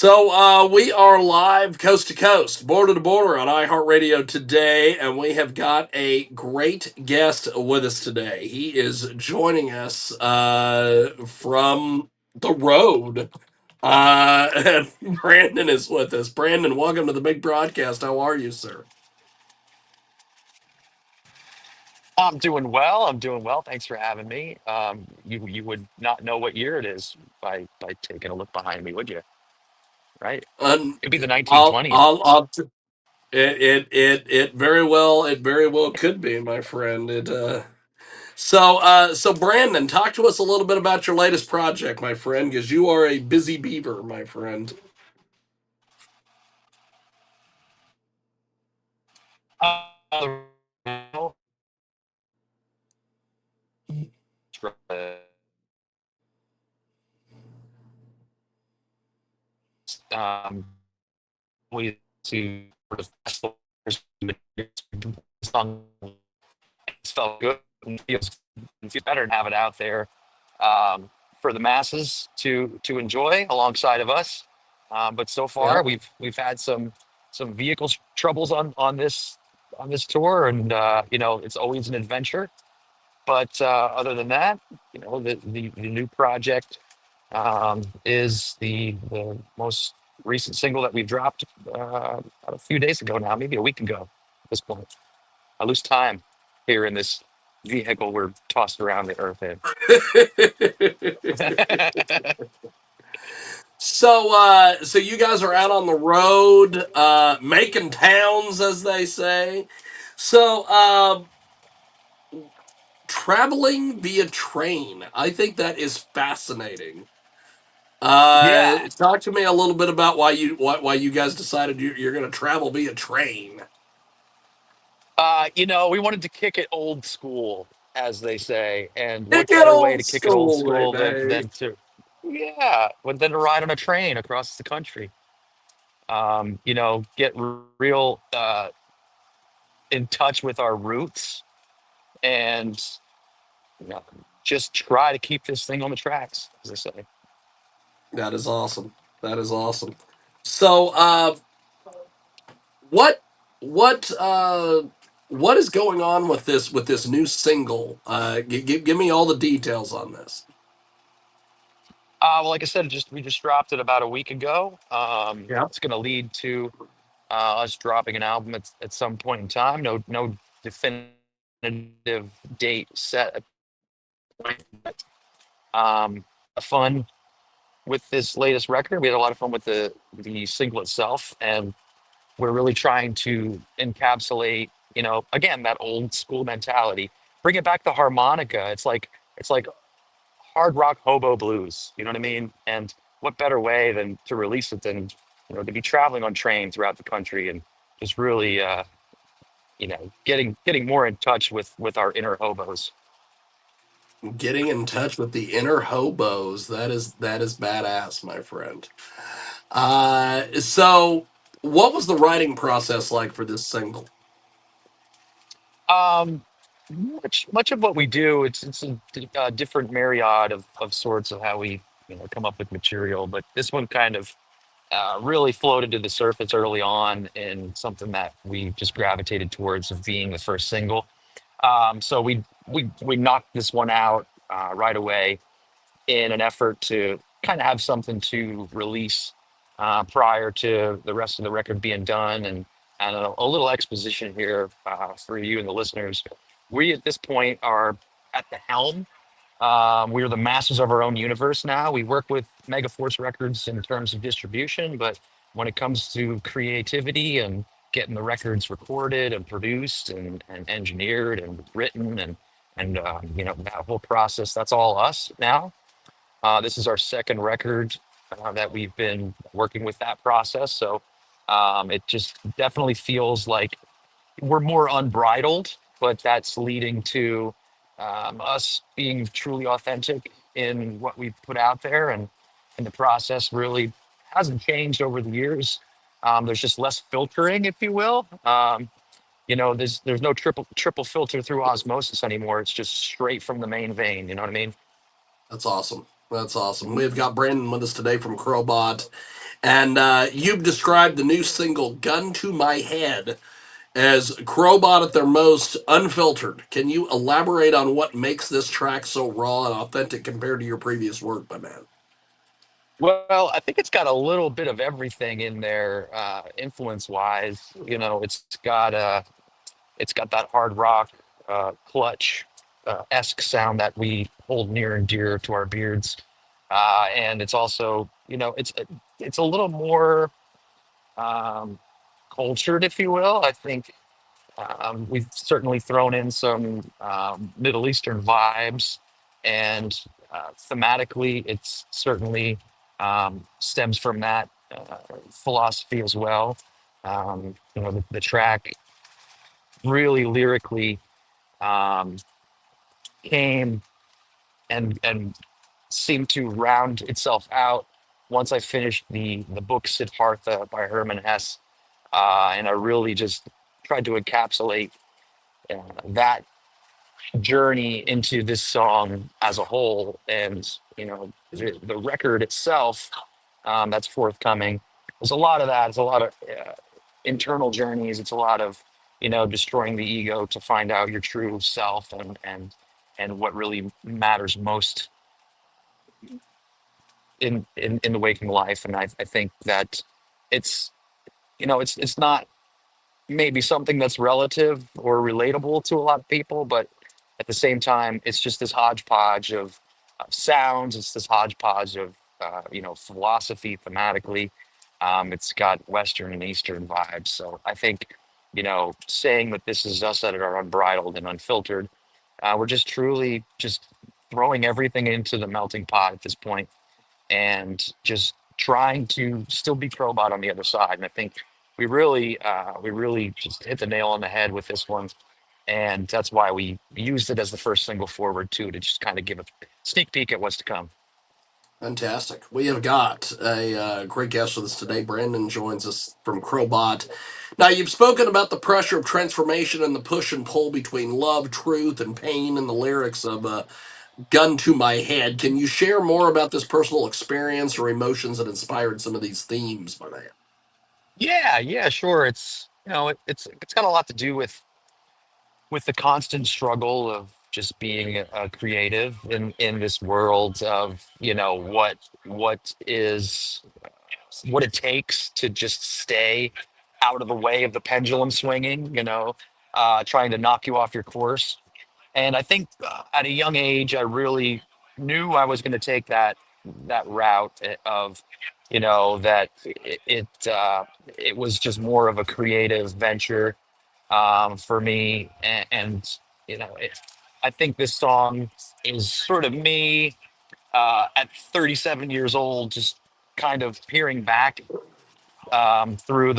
We are live coast to coast, border to border on iHeartRadio today, and we have got a great guest with us today. He is joining us from the road. And Brandon is with us. Brandon, welcome to the big broadcast. How are you, sir? I'm doing well. I'm doing well. Thanks for having me. You would not know what year it is by taking a look behind me, would you? Right? Um, It'd be the I'll, 1920s. I'll, I'll it very well could be, my friend. So Brandon, talk to us a little bit about your latest project, my friend, because you are a busy beaver, my friend. Uh, um, we to sort of song felt good and feels better to have it out there for the masses to enjoy alongside of us. But so far, Yep. we've had some vehicle troubles on this tour, and it's always an adventure. But other than that, the new project is the most recent single that we dropped a few days ago now, maybe a week ago at this point. I lose time here in this vehicle we're tossed around the earth in. So you guys are out on the road, making towns, as they say. So, traveling via train, I think that is fascinating. Yeah. Talk to me a little bit about why you guys decided you're going to travel via train. We wanted to kick it old school, as they say. And Kick what it better way old to kick it old school, school baby. than to ride on a train across the country? Get real in touch with our roots and you know, just try to keep this thing on the tracks, as I say. That is awesome. That is awesome. So, what what uh, what is going on with this new single? Give me all the details on this. Well, like I said, just we just dropped it about a week ago. Yeah. It's going to lead to us dropping an album at some point in time. No definitive date set. Um, Fun with this latest record. We had a lot of fun with the single itself, and we're really trying to encapsulate, again, that old school mentality. Bring it back to harmonica. It's like hard rock hobo blues. You know what I mean? And what better way than to release it than to be traveling on train throughout the country and just really getting more in touch with our inner hobos. Getting in touch with the inner hobos. That is badass, my friend. So what was the writing process like for this single? Um, much of what we do, it's a different myriad of sorts of how we come up with material, but this one kind of really floated to the surface early on in something that we just gravitated towards of being the first single. So we knocked this one out right away in an effort to kind of have something to release prior to the rest of the record being done. And a little exposition here for you and the listeners. We at this point are at the helm. We are the masters of our own universe now. We work with Megaforce Records in terms of distribution, but when it comes to creativity and getting the records recorded and produced and engineered and written and that whole process, that's all us now. This is our second record that we've been working with that process. So it just definitely feels like we're more unbridled, but that's leading to us being truly authentic in what we put out there. And the process really hasn't changed over the years. There's just less filtering, if you will. There's no triple filter through osmosis anymore. It's just straight from the main vein. You know what I mean? That's awesome. That's awesome. We've got Brandon with us today from Crobot. And you've described the new single "Gun to My Head" as Crobot at their most unfiltered. Can you elaborate on what makes this track so raw and authentic compared to your previous work, my man? Well, I think it's got a little bit of everything in there, influence wise. It's got that hard rock, clutch esque sound that we hold near and dear to our beards, and it's also, it's a little more um, cultured, if you will. I think we've certainly thrown in some Middle Eastern vibes, and thematically, it's certainly stems from that philosophy as well. The track really lyrically um, came and seemed to round itself out once I finished the book Siddhartha by Hermann Hesse, and I really just tried to encapsulate that journey into this song as a whole. And the record itself, that's forthcoming, there's a lot of that. It's a lot of internal journeys. It's a lot of destroying the ego to find out your true self, and what really matters most in the waking life. And I think that it's it's not maybe something that's relative or relatable to a lot of people, but at the same time, it's just this hodgepodge of sounds. It's this hodgepodge of philosophy thematically. It's got Western and Eastern vibes. So I think saying that this is us that are unbridled and unfiltered, we're just truly just throwing everything into the melting pot at this point, and just trying to still be Crowbot on the other side. And I think we really just hit the nail on the head with this one, and that's why we used it as the first single forward too, to just kind of give a sneak peek at what's to come. Fantastic. We have got a great guest with us today. Brandon joins us from Crobot. Now, you've spoken about the pressure of transformation and the push and pull between love, truth, and pain in the lyrics of Gun to My Head. Can you share more about this personal experience or emotions that inspired some of these themes, my man? Yeah, yeah, sure. It's it's got a lot to do with the constant struggle of just being a creative in this world of what is what it takes to just stay out of the way of the pendulum swinging, trying to knock you off your course. And I think at a young age, I really knew I was going to take that route, of, that it was just more of a creative venture for me. And I think this song is sort of me at 37 years old, just kind of peering back through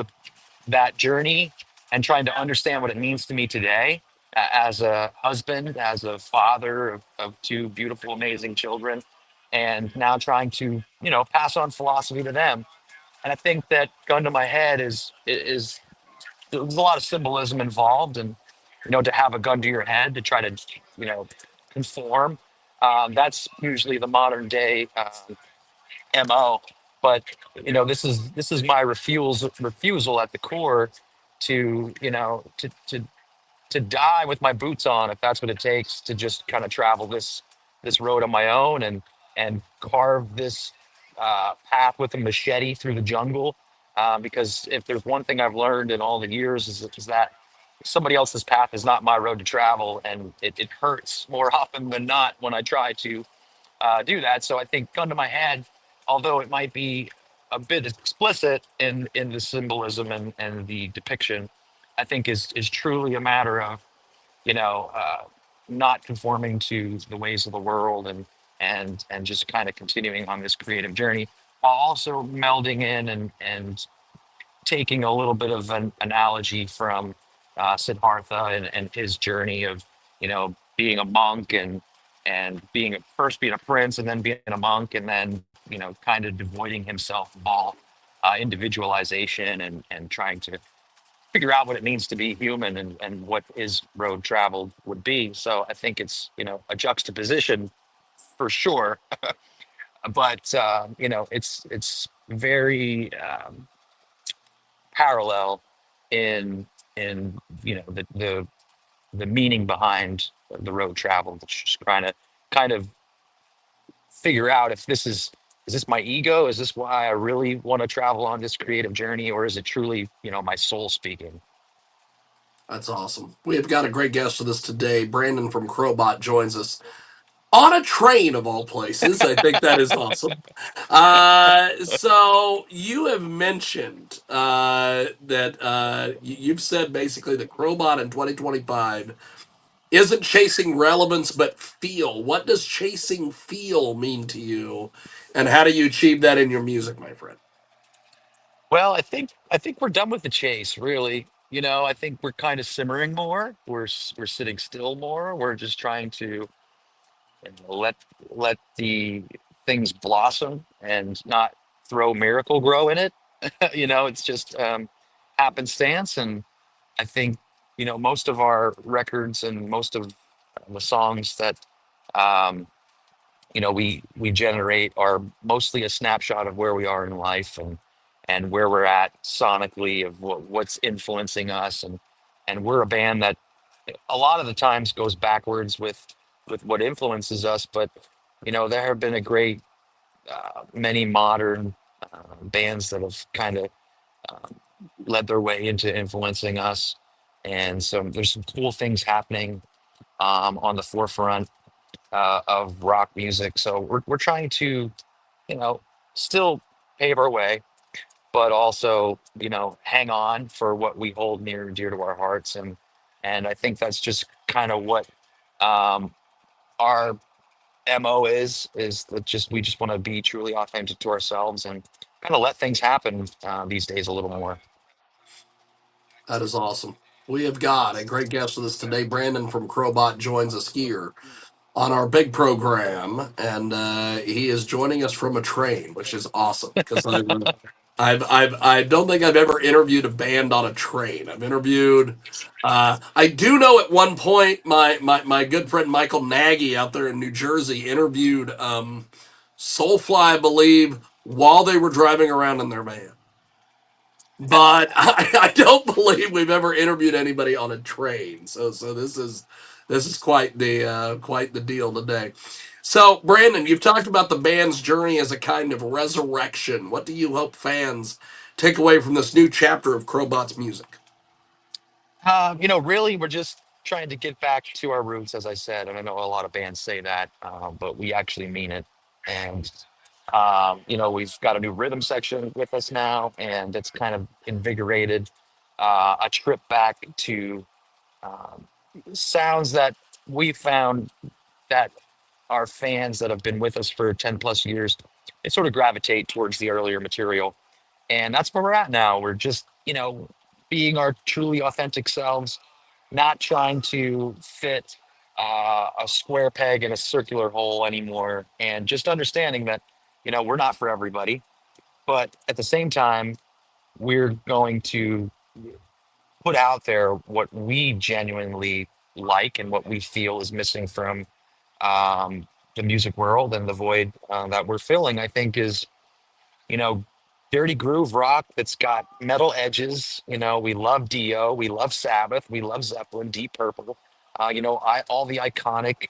that journey and trying to understand what it means to me today, as a husband, as a father of two beautiful, amazing children, and now trying to pass on philosophy to them. And I think that gun to my head is there's a lot of symbolism involved, and to have a gun to your head to try to you know conform. That's usually the modern day mo. But this is my refusal at the core to to die with my boots on, if that's what it takes, to just kind of travel this road on my own, and carve this path with a machete through the jungle. Because if there's one thing I've learned in all the years, is that somebody else's path is not my road to travel, and it hurts more often than not when I try to do that. So I think gun to my head, although it might be a bit explicit in the symbolism and the depiction, I think is truly a matter of you know uh, not conforming to the ways of the world, and just kind of continuing on this creative journey, while also melding in and taking a little bit of an analogy from Siddhartha, and his journey of being a monk, and first being a prince, and then being a monk, and then kind of devoiding himself of all individualization, and trying to figure out what it means to be human, and what his road traveled would be. So I think it's a juxtaposition for sure but it's very parallel in the meaning behind the road travel. Just kind of figure out if is this my ego? Is this why I really want to travel on this creative journey, or is it truly my soul speaking? That's awesome. We have got a great guest with us today. Brandon from Crobot joins us on a train of all places. I think that is awesome. So you have mentioned that you've said basically that Crobot in 2025 isn't chasing relevance but feel. What does chasing feel mean to you, and how do you achieve that in your music, my friend? Well, I think we're done with the chase, really. I think we're kind of simmering more. We're sitting still more. We're just trying to let the things blossom and not throw miracle grow in it. It's just happenstance. And I think most of our records and most of the songs that um, we generate are mostly a snapshot of where we are in life and where we're at sonically of what's influencing us, and we're a band that a lot of the times goes backwards with what influences us. But there have been a great many modern bands that have kind of um, led their way into influencing us, and so there's some cool things happening on the forefront of rock music. So we're trying to you know still pave our way, but also hang on for what we hold near and dear to our hearts. And I think that's just kind of what um, our mo is that just we just want to be truly authentic to ourselves and kind of let things happen these days a little more. That is awesome. We have got a great guest with us today. Brandon from Crobot joins us here on our big program, and he is joining us from a train, which is awesome because I don't think I've ever interviewed a band on a train. I've interviewed. I do know at one point my good friend Michael Nagy out there in New Jersey interviewed Soulfly, I believe, while they were driving around in their van. But I don't believe we've ever interviewed anybody on a train. So this is quite the deal today. So Brandon, you've talked about the band's journey as a kind of resurrection. What do you hope fans take away from this new chapter of Crobot's music? Really, we're just trying to get back to our roots, as I said. And I know a lot of bands say that, but we actually mean it. And we've got a new rhythm section with us now, and it's kind of invigorated a trip back to um, sounds that we found that our fans that have been with us for 10 plus years, they sort of gravitate towards the earlier material. And that's where we're at now. We're just, being our truly authentic selves, not trying to fit a square peg in a circular hole anymore, and just understanding that, we're not for everybody. But at the same time, we're going to put out there what we genuinely like and what we feel is missing from um, the music world, and the void that we're filling, I think, is you know, dirty groove rock that's got metal edges. We love Dio, we love Sabbath, we love Zeppelin, Deep Purple. All the iconic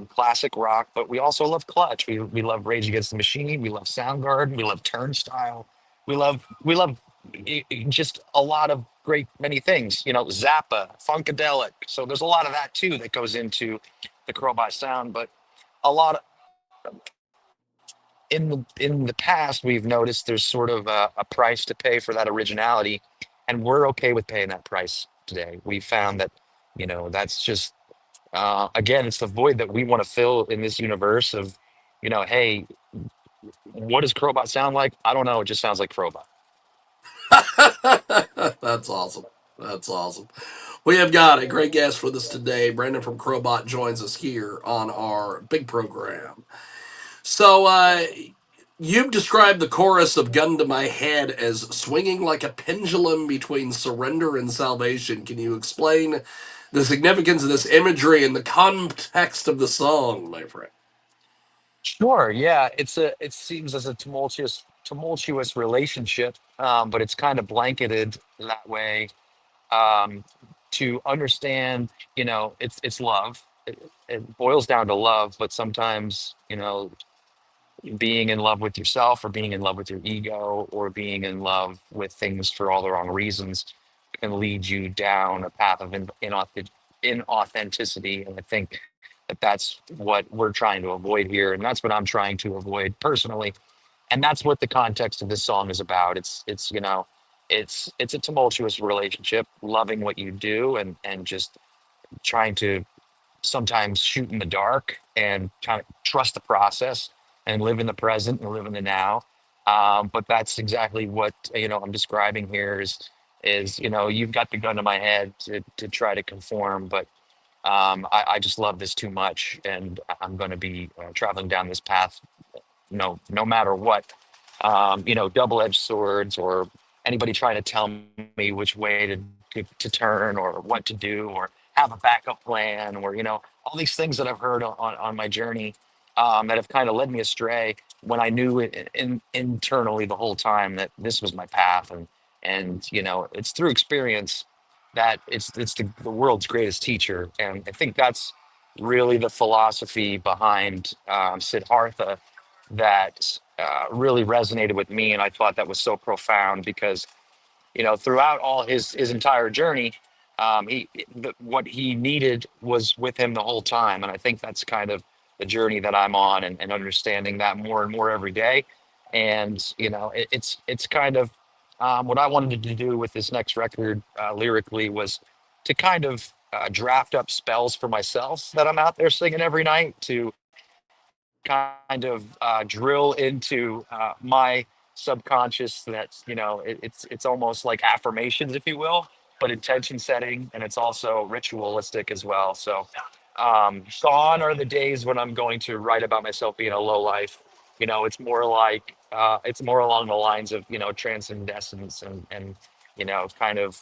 classic rock, but we also love Clutch. We love Rage Against the Machine. We love Soundgarden. We love Turnstile. We love just a lot of great many things. Zappa, Funkadelic. So there's a lot of that too that goes into the Crowbar sound, but a lot in the past we've noticed there's sort of a price to pay for that originality, and we're okay with paying that price today. We found that that's just again, it's the void that we want to fill in this universe of hey, what does Crowbot sound like? I don't know, it just sounds like Crowbot. That's awesome. That's awesome. We have got a great guest with us today. Brandon from Crobot joins us here on our big program. So, you've described the chorus of Gun to My Head as swinging like a pendulum between surrender and salvation. Can you explain the significance of this imagery and the context of the song, my friend? Sure. Yeah. It seems as a tumultuous relationship, but it's kind of blanketed that way, um, to understand, it's love. It boils down to love, but sometimes, being in love with yourself or being in love with your ego or being in love with things for all the wrong reasons can lead you down a path of inauthenticity. And I think that that's what we're trying to avoid here. And that's what I'm trying to avoid personally. And that's what the context of this song is about. It's a tumultuous relationship, loving what you do and just trying to sometimes shoot in the dark and kind of trust the process and live in the present and live in the now. But that's exactly what I'm describing here is you've got the gun to my head to try to conform, but I just love this too much, and I'm going to be traveling down this path no matter what. Double-edged swords or anybody trying to tell me which way to turn or what to do or have a backup plan or all these things that I've heard on my journey, that have kind of led me astray when I knew internally the whole time that this was my path. And it's through experience that it's the world's greatest teacher. And I think that's really the philosophy behind Siddhartha that really resonated with me, and I thought that was so profound because throughout all his entire journey, what he needed was with him the whole time, and I think that's kind of the journey that I'm on, and understanding that more and more every day. And it's kind of what I wanted to do with this next record, lyrically, was to kind of draft up spells for myself that I'm out there singing every night to kind of drill into my subconscious that it's almost like affirmations, if you will, but intention setting, and it's also ritualistic as well. So gone are the days when I'm going to write about myself being a low life. It's more like it's more along the lines of transcendence and kind of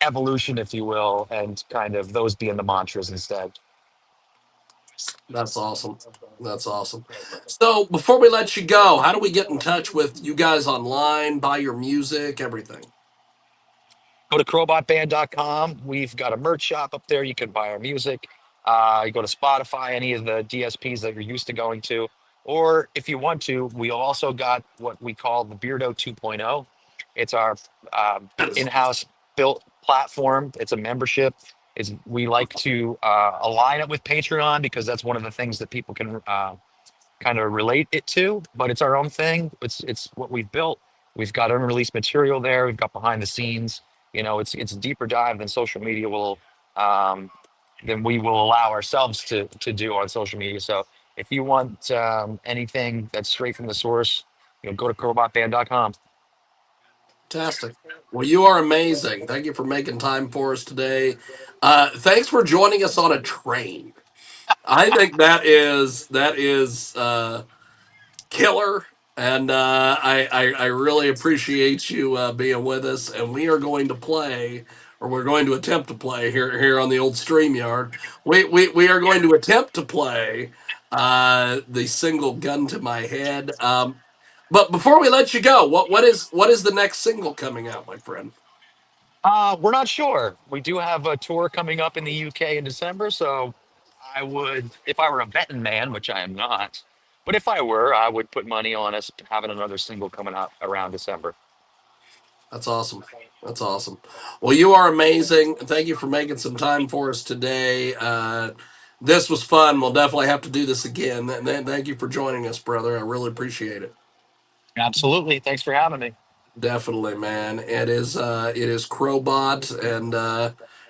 evolution, if you will, and kind of those being the mantras instead. That's awesome. That's awesome. So before we let you go, how do we get in touch with you guys online, buy your music, everything? Go to crobotband.com. We've got a merch shop up there. You can buy our music. You go to Spotify, any of the DSPs that you're used to going to. Or if you want to, we also got what we call the Beardo 2.0. It's our That is in-house built platform. It's a membership. We like to align it with Patreon because that's one of the things that people can kind of relate it to, but it's our own thing. It's what we've built. We've got unreleased material there. We've got behind the scenes. It's a deeper dive than social media will, than we will allow ourselves to do on social media. So if you want anything that's straight from the source, go to crobotband.com. fantastic. Well, you are amazing. Thank you for making time for us today. Thanks for joining us on a train. I think that is killer, and I really appreciate you being with us. And we are going to play, or we're going to attempt to play here on the old Streamyard. We are going to attempt to play the single "Gun to My Head." But before we let you go, what is the next single coming out, my friend? We're not sure. We do have a tour coming up in the UK in December, so I would, if I were a betting man, which I am not, but if I were, I would put money on us having another single coming out around December. That's awesome. That's awesome. Well, you are amazing. Thank you for making some time for us today. This was fun. We'll definitely have to do this again. Thank you for joining us, brother. I really appreciate it. Absolutely. Thanks for having me. Definitely, man. It is Crobot, and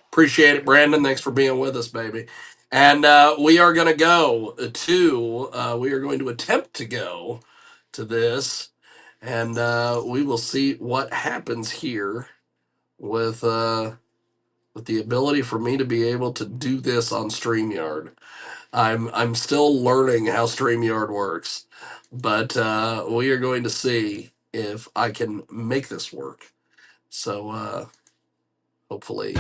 appreciate it, Brandon. Thanks for being with us, baby. And we are going to go to. We are going to attempt to go to this, and we will see what happens here with the ability for me to be able to do this on StreamYard. I'm still learning how StreamYard works, but we are going to see if I can make this work. So hopefully.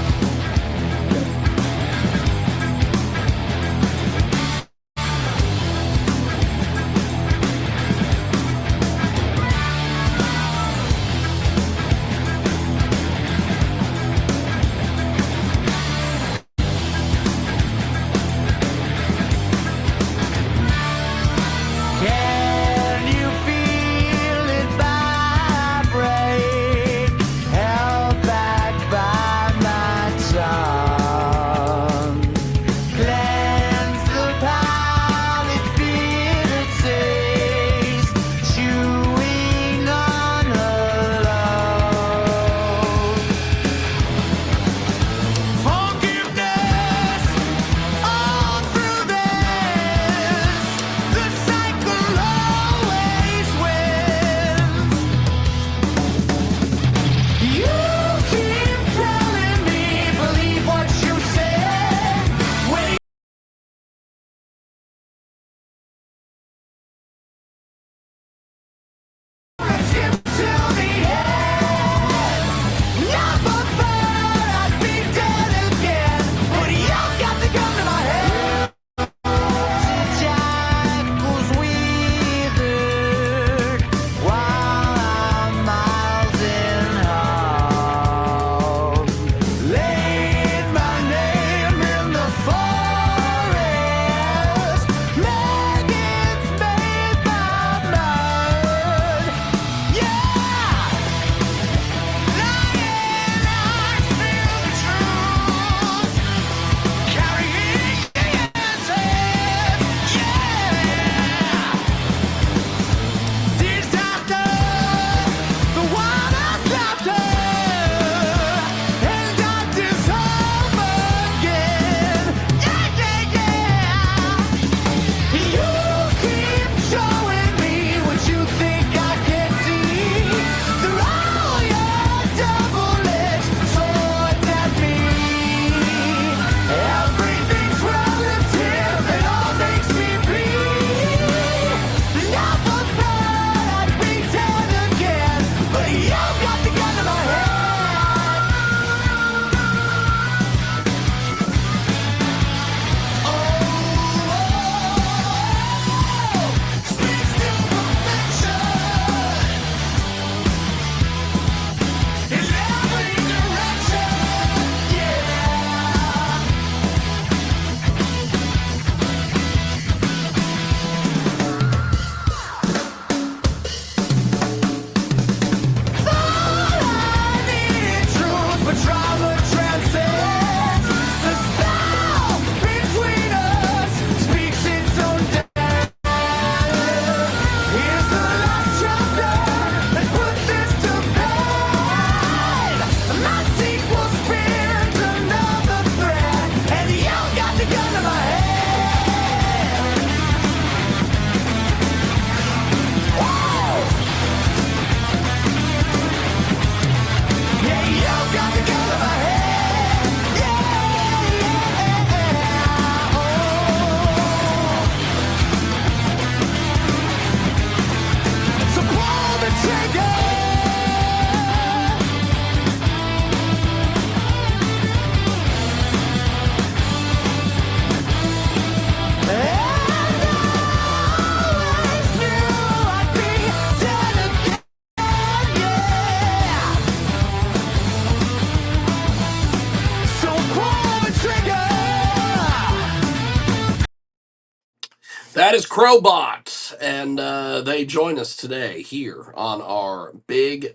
That is Crobot, and they join us today here on our big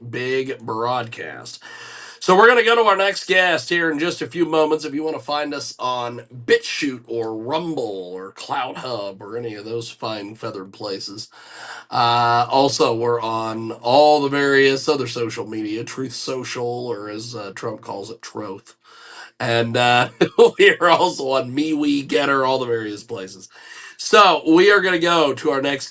broadcast. So we're going to go to our next guest here in just a few moments. If you want to find us on BitChute or Rumble or Cloud Hub or any of those fine feathered places. Also, we're on all the various other social media, Truth Social, or as Trump calls it, Troth. And we are also on MeWe, Getter, all the various places. So we are going to go to our next